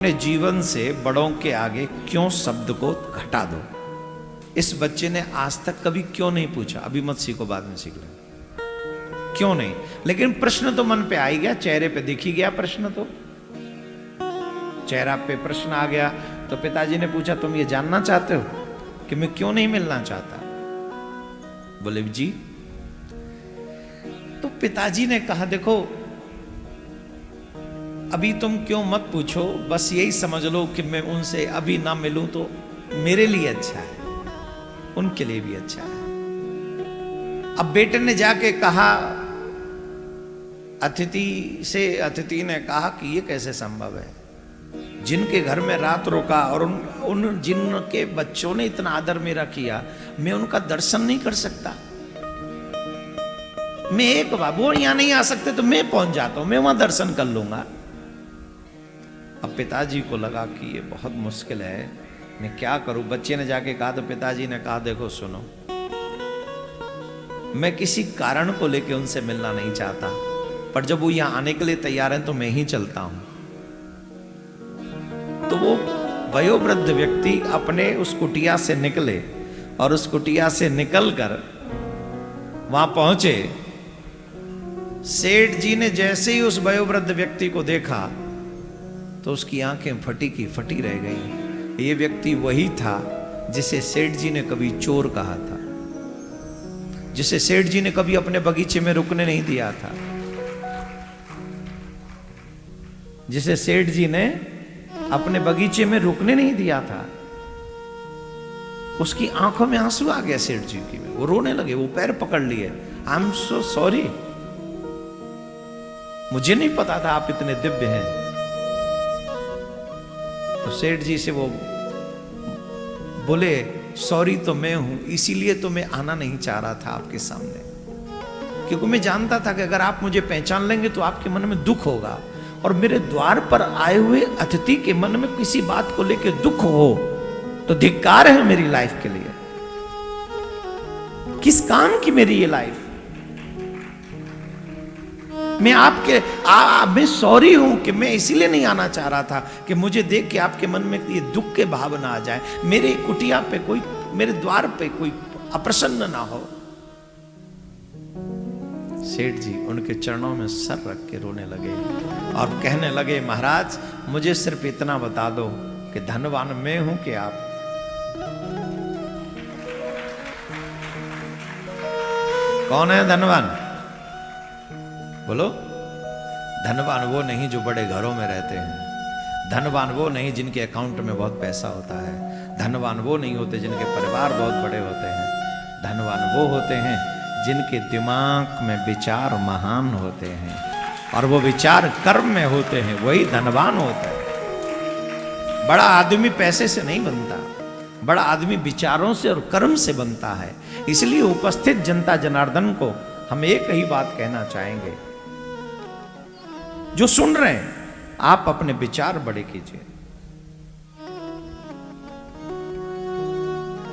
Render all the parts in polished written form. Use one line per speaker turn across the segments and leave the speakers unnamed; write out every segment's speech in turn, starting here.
अपने जीवन से बड़ों के आगे क्यों शब्द को घटा दो। इस बच्चे ने आज तक कभी क्यों नहीं पूछा, अभी मत सीखो बाद में सीख लेना, क्यों नहीं। लेकिन प्रश्न तो मन पे आ ही गया, चेहरे पे दिख ही गया प्रश्न, तो चेहरा पे प्रश्न आ गया। तो पिताजी ने पूछा तुम ये जानना चाहते हो कि मैं क्यों नहीं मिलना चाहता? बोले जी। तो पिताजी ने कहा देखो अभी तुम क्यों मत पूछो, बस यही समझ लो कि मैं उनसे अभी ना मिलूं तो मेरे लिए अच्छा है, उनके लिए भी अच्छा है। अब बेटे ने जाके कहा अतिथि ने कहा कि ये कैसे संभव है, जिनके घर में रात रुका और उन जिनके बच्चों ने इतना आदर मेरा किया, मैं उनका दर्शन नहीं कर सकता। मैं एक बार वो यहां नहीं आ सकते तो मैं पहुंच जाता हूं, मैं वहां दर्शन कर लूंगा। अब पिताजी को लगा कि ये बहुत मुश्किल है, मैं क्या करूं। बच्चे ने जाके कहा तो पिताजी ने कहा देखो सुनो, मैं किसी कारण को लेके उनसे मिलना नहीं चाहता, पर जब वो यहां आने के लिए तैयार हैं तो मैं ही चलता हूं। तो वो वयोवृद्ध व्यक्ति अपने उस कुटिया से निकले और उस कुटिया से निकलकर वहां पहुंचे। सेठ जी ने जैसे ही उस वयोवृद्ध व्यक्ति को देखा तो उसकी आंखें फटी की फटी रह गई। ये व्यक्ति वही था जिसे सेठ जी ने कभी चोर कहा था, जिसे सेठ जी ने कभी अपने बगीचे में रुकने नहीं दिया था, जिसे सेठ जी ने अपने बगीचे में रुकने नहीं दिया था। उसकी आंखों में आंसू आ गया सेठ जी की, वो रोने लगे, वो पैर पकड़ लिए। आई एम सो सॉरी, मुझे नहीं पता था आप इतने दिव्य हैं। तो सेठ जी से वो बोले सॉरी तो मैं हूं, इसीलिए तो मैं आना नहीं चाह रहा था आपके सामने, क्योंकि मैं जानता था कि अगर आप मुझे पहचान लेंगे तो आपके मन में दुख होगा, और मेरे द्वार पर आए हुए अतिथि के मन में किसी बात को लेकर दुख हो तो धिक्कार है मेरी लाइफ के लिए। किस काम की मेरी ये लाइफ? मैं मैं सॉरी हूं कि मैं इसीलिए नहीं आना चाह रहा था कि मुझे देख के आपके मन में ये दुख के भावना आ जाए, मेरे कुटिया पे कोई, मेरे द्वार पे कोई अप्रसन्न ना हो। सेठ जी उनके चरणों में सर रख के रोने लगे और कहने लगे महाराज मुझे सिर्फ इतना बता दो कि धनवान मैं हूं कि आप? कौन है धनवान? बोलो। धनवान वो नहीं जो बड़े घरों में रहते हैं, धनवान वो नहीं जिनके अकाउंट में बहुत पैसा होता है, धनवान वो नहीं होते जिनके परिवार बहुत बड़े होते हैं, धनवान वो होते हैं जिनके दिमाग में विचार महान होते हैं और वो विचार कर्म में होते हैं, वही धनवान होता है। बड़ा आदमी पैसे से नहीं बनता, बड़ा आदमी विचारों से और कर्म से बनता है। इसलिए उपस्थित जनता जनार्दन को हम एक ही बात कहना चाहेंगे, जो सुन रहे हैं आप अपने विचार बड़े कीजिए।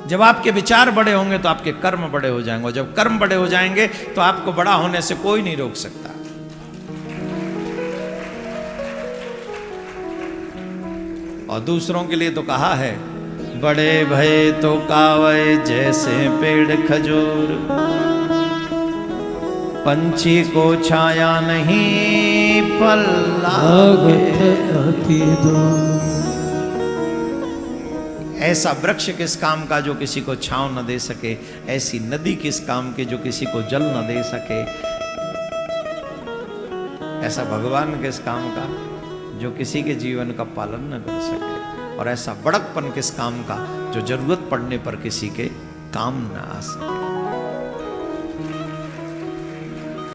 जब आपके विचार बड़े होंगे तो आपके कर्म बड़े हो जाएंगे, और जब कर्म बड़े हो जाएंगे तो आपको बड़ा होने से कोई नहीं रोक सकता। और दूसरों के लिए तो कहा है बड़े भय तो कावै जैसे पेड़ खजूर, पंछी को छाया नहीं फल लागे। ऐसा वृक्ष किस काम का जो किसी को छांव न दे सके, ऐसी नदी किस काम के जो किसी को जल न दे सके, ऐसा भगवान किस काम का जो किसी के जीवन का पालन न कर सके, और ऐसा बड़कपन किस काम का जो जरूरत पड़ने पर किसी के काम न आ सके।